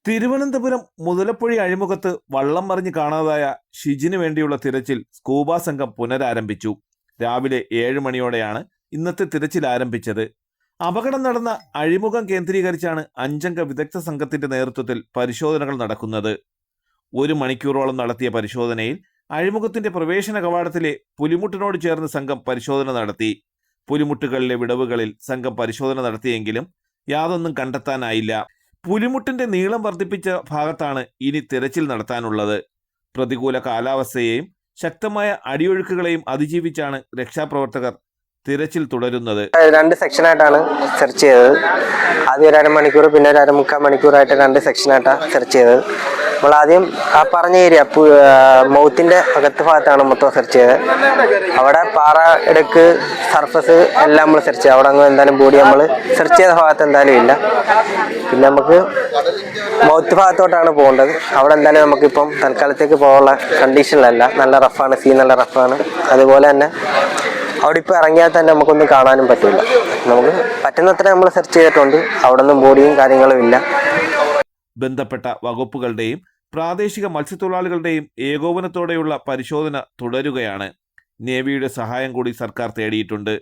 തിരുവനന്തപുരം മുതലപ്പുഴി അഴിമുഖത്ത് വള്ളം മറിഞ്ഞ് കാണാതായ ഷിജിന് വേണ്ടിയുള്ള തിരച്ചിൽ സ്കൂബ സംഘം പുനരാരംഭിച്ചു. രാവിലെ 7 മണിയോടെയാണ് ഇന്നത്തെ തിരച്ചിൽ ആരംഭിച്ചത്. അപകടം നടന്ന അഴിമുഖം കേന്ദ്രീകരിച്ചാണ് 5 അംഗ വിദഗ്ധ സംഘത്തിന്റെ നേതൃത്വത്തിൽ പരിശോധനകൾ നടക്കുന്നത്. 1 മണിക്കൂറോളം നടത്തിയ പരിശോധനയിൽ അഴിമുഖത്തിന്റെ പ്രവേശന കവാടത്തിലെ പുലിമുട്ടിനോട് ചേർന്ന് സംഘം പരിശോധന നടത്തി. പുലിമുട്ടുകളിലെ വിടവുകളിൽ സംഘം പരിശോധന നടത്തിയെങ്കിലും യാതൊന്നും കണ്ടെത്താനായില്ല. പുലിമുട്ടിന്റെ നീളം വർദ്ധിപ്പിച്ച ഭാഗത്താണ് ഇനി തിരച്ചിൽ നടത്താനുള്ളത്. പ്രതികൂല കാലാവസ്ഥയെയും ശക്തമായ അടിയൊഴുക്കുകളെയും അതിജീവിച്ചാണ് രക്ഷാപ്രവർത്തകർ തിരച്ചിൽ തുടരുന്നത്. 2 സെക്ഷനായിട്ടാണ് സെർച്ച് ചെയ്തത്. ആദ്യം 1 അരമണിക്കൂർ, പിന്നെ 1 മണിക്കൂറായിട്ട് 2 സെക്ഷനായിട്ടാണ് സെർച്ച് ചെയ്തത്. നമ്മൾ ആദ്യം ആ പറഞ്ഞ ഏരിയ മൗത്തിന്റെ അകത്ത് ഭാഗത്താണ് മൊത്തം സെർച്ച് ചെയ്തത്. അവിടെ പാറ ഇടക്ക് സർഫസ് എല്ലാം നമ്മൾ സെർച്ച് ചെയ്ത് അവിടെ അങ്ങ് എന്തായാലും ബോഡി നമ്മൾ സെർച്ച് ചെയ്ത ഭാഗത്ത് എന്തായാലും ഇല്ല. പിന്നെ നമുക്ക് മൗത്ത് ഭാഗത്തോട്ടാണ് പോകേണ്ടത്. അവിടെ എന്തായാലും നമുക്കിപ്പം തൽക്കാലത്തേക്ക് പോകാനുള്ള കണ്ടീഷനിലല്ല. നല്ല റഫാണ്, സീ നല്ല റഫാണ്. അതുപോലെ തന്നെ അവിടെ ഇപ്പോൾ ഇറങ്ങിയാൽ തന്നെ നമുക്കൊന്നും കാണാനും പറ്റില്ല. നമുക്ക് പറ്റുന്നത്ര നമ്മൾ സെർച്ച് ചെയ്തിട്ടുണ്ട്. അവിടെ ഒന്നും ബോഡിയും കാര്യങ്ങളും ഇല്ല. ബന്ധപ്പെട്ട വകുപ്പുകളുടെയും പ്രാദേശിക മത്സ്യത്തൊഴിലാളികളുടെയും ഏകോപനത്തോടെയുള്ള പരിശോധന തുടരുകയാണ്. നേവിയുടെ സഹായം കൂടി സർക്കാർ തേടിയിട്ടുണ്ട്.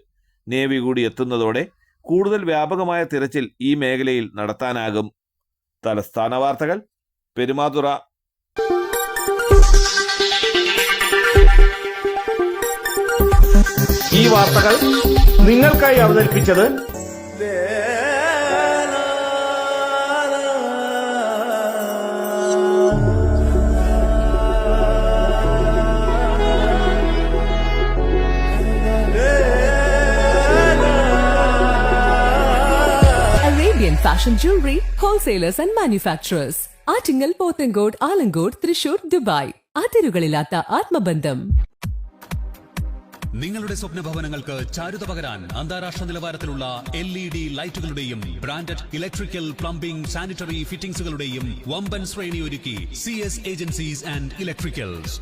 നേവി കൂടി എത്തുന്നതോടെ കൂടുതൽ വ്യാപകമായ തിരച്ചിൽ ഈ മേഖലയിൽ നടത്താനാകും. തലസ്ഥാന വാർത്തകൾ, പെരുമാതുറ. ഈ വാർത്തകൾ നിങ്ങൾക്കായി അവതരിപ്പിച്ചത് Arabian Fashion Jewelry Wholesalers and Manufacturers. Attingal, Pothencode, Alamcode, Thrissur, Dubai. അതിരുകളില്ലാത്ത ആത്മബന്ധം. നിങ്ങളുടെ സ്വപ്ന ഭവനങ്ങൾക്ക് ചാരുത പകരാൻ അന്താരാഷ്ട്ര നിലവാരത്തിലുള്ള LED ലൈറ്റുകളുടെയും ബ്രാൻഡഡ് ഇലക്ട്രിക്കൽ, പ്ലംബിംഗ്, സാനിറ്ററി ഫിറ്റിംഗ്സുകളുടെയും വമ്പൻ ശ്രേണി ഒരുക്കി CS ഏജൻസീസ് ആൻഡ് ഇലക്ട്രിക്കൽസ്.